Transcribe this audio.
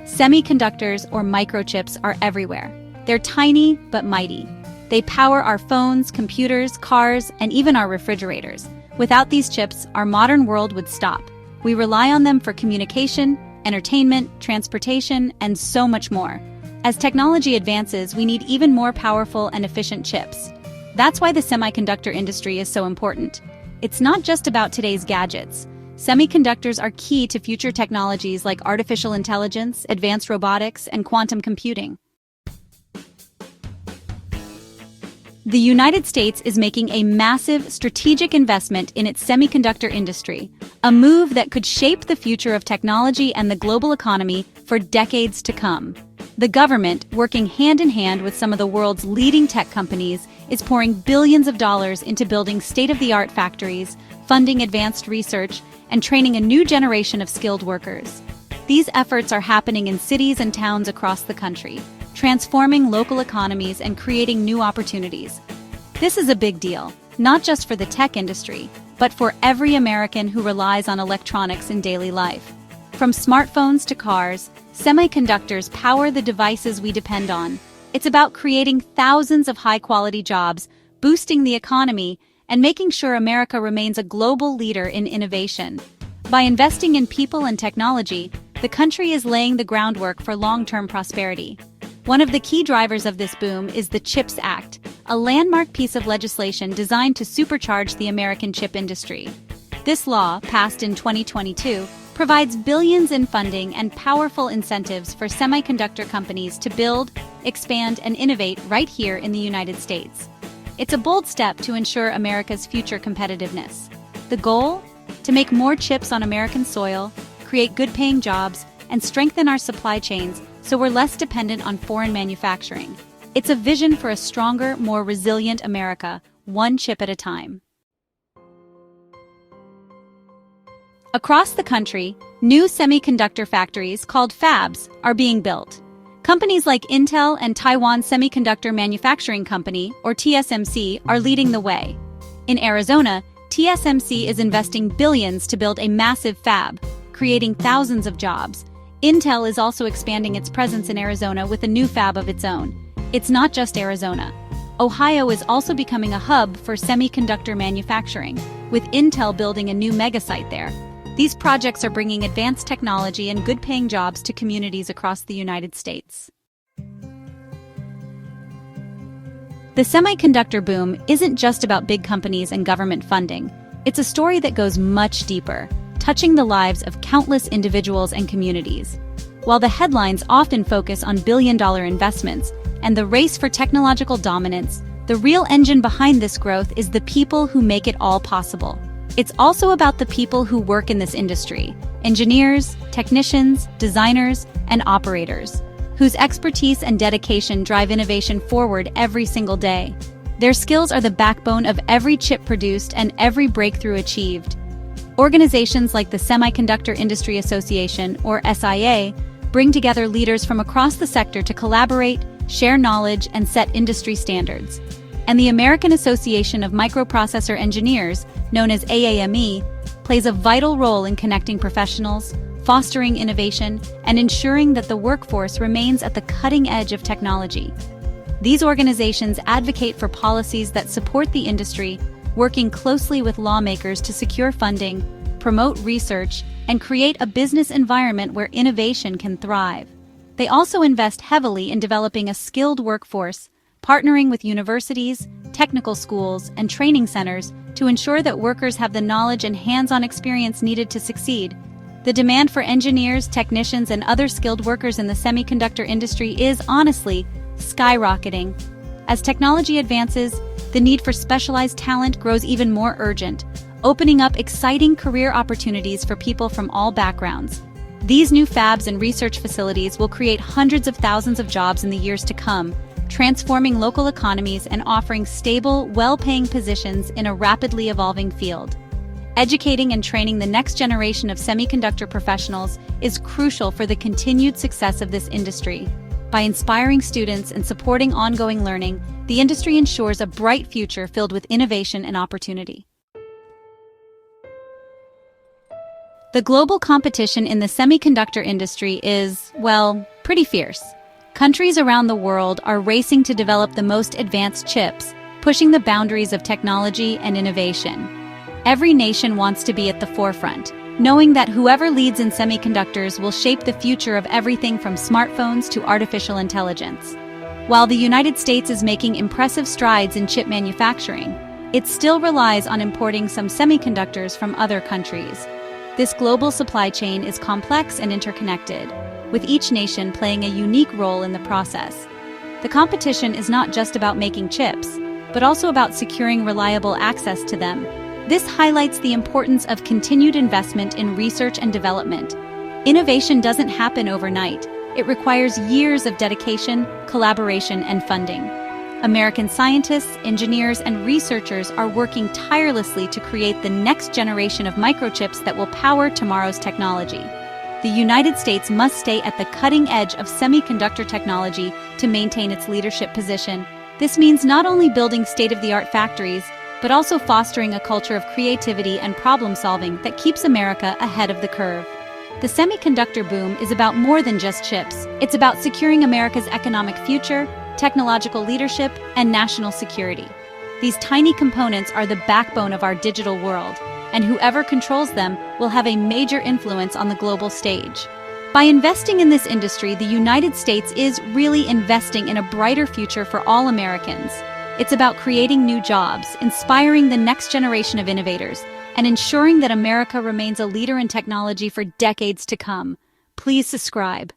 Semiconductors, or microchips, are everywhere. They're tiny but mighty. They power our phones, computers, cars, and even our refrigerators. Without these chips, our modern world would stop. We rely on them for communication, entertainment, transportation, and so much more. As technology advances, we need even more powerful and efficient chips. That's why the semiconductor industry is so important. It's not just about today's gadgets. Semiconductors are key to future technologies like artificial intelligence, advanced robotics, and quantum computing. The United States is making a massive strategic investment in its semiconductor industry, a move that could shape the future of technology and the global economy for decades to come. The government, working hand in hand with some of the world's leading tech companies, is pouring billions of dollars into building state-of-the-art factories, funding advanced research, and training a new generation of skilled workers. These efforts are happening in cities and towns across the country, transforming local economies and creating new opportunities. This is a big deal, not just for the tech industry, but for every American who relies on electronics in daily life. From smartphones to cars, semiconductors power the devices we depend on. It's about creating thousands of high-quality jobs, boosting the economy, and making sure America remains a global leader in innovation. By investing in people and technology, the country is laying the groundwork for long-term prosperity. One of the key drivers of this boom is the CHIPS Act, a landmark piece of legislation designed to supercharge the American chip industry. This law, passed in 2022, provides billions in funding and powerful incentives for semiconductor companies to build, expand, and innovate right here in the United States. It's a bold step to ensure America's future competitiveness. The goal? To make more chips on American soil, create good-paying jobs, and strengthen our supply chains so we're less dependent on foreign manufacturing. It's a vision for a stronger, more resilient America, one chip at a time. Across the country, new semiconductor factories, called fabs, are being built. Companies like Intel and Taiwan Semiconductor Manufacturing Company, or TSMC, are leading the way. In Arizona, TSMC is investing billions to build a massive fab, creating thousands of jobs. Intel is also expanding its presence in Arizona with a new fab of its own. It's not just Arizona. Ohio is also becoming a hub for semiconductor manufacturing, with Intel building a new megasite there. These projects are bringing advanced technology and good-paying jobs to communities across the United States. The semiconductor boom isn't just about big companies and government funding. It's a story that goes much deeper, touching the lives of countless individuals and communities. While the headlines often focus on billion-dollar investments and the race for technological dominance, the real engine behind this growth is the people who make it all possible. It's also about the people who work in this industry: engineers, technicians, designers, and operators, whose expertise and dedication drive innovation forward every single day. Their skills are the backbone of every chip produced and every breakthrough achieved. Organizations like the Semiconductor Industry Association, or SIA, bring together leaders from across the sector to collaborate, share knowledge, and set industry standards. And the American Association of Microprocessor Engineers, known as AAME, plays a vital role in connecting professionals, fostering innovation, and ensuring that the workforce remains at the cutting edge of technology. These organizations advocate for policies that support the industry, working closely with lawmakers to secure funding, promote research, and create a business environment where innovation can thrive. They also invest heavily in developing a skilled workforce, partnering with universities, technical schools, and training centers to ensure that workers have the knowledge and hands-on experience needed to succeed. The demand for engineers, technicians, and other skilled workers in the semiconductor industry is, honestly, skyrocketing. As technology advances, the need for specialized talent grows even more urgent, opening up exciting career opportunities for people from all backgrounds. These new fabs and research facilities will create hundreds of thousands of jobs in the years to come, transforming local economies and offering stable, well-paying positions in a rapidly evolving field. Educating and training the next generation of semiconductor professionals is crucial for the continued success of this industry. By inspiring students and supporting ongoing learning, the industry ensures a bright future filled with innovation and opportunity. The global competition in the semiconductor industry is, well, pretty fierce. Countries around the world are racing to develop the most advanced chips, pushing the boundaries of technology and innovation. Every nation wants to be at the forefront, knowing that whoever leads in semiconductors will shape the future of everything from smartphones to artificial intelligence. While the United States is making impressive strides in chip manufacturing, it still relies on importing some semiconductors from other countries. This global supply chain is complex and interconnected, with each nation playing a unique role in the process. The competition is not just about making chips, but also about securing reliable access to them. This highlights the importance of continued investment in research and development. Innovation doesn't happen overnight. It requires years of dedication, collaboration, and funding. American scientists, engineers, and researchers are working tirelessly to create the next generation of microchips that will power tomorrow's technology. The United States must stay at the cutting edge of semiconductor technology to maintain its leadership position. This means not only building state-of-the-art factories, but also fostering a culture of creativity and problem-solving that keeps America ahead of the curve. The semiconductor boom is about more than just chips. It's about securing America's economic future, technological leadership, and national security. These tiny components are the backbone of our digital world, and whoever controls them will have a major influence on the global stage. By investing in this industry, the United States is really investing in a brighter future for all Americans. It's about creating new jobs, inspiring the next generation of innovators, and ensuring that America remains a leader in technology for decades to come. Please subscribe.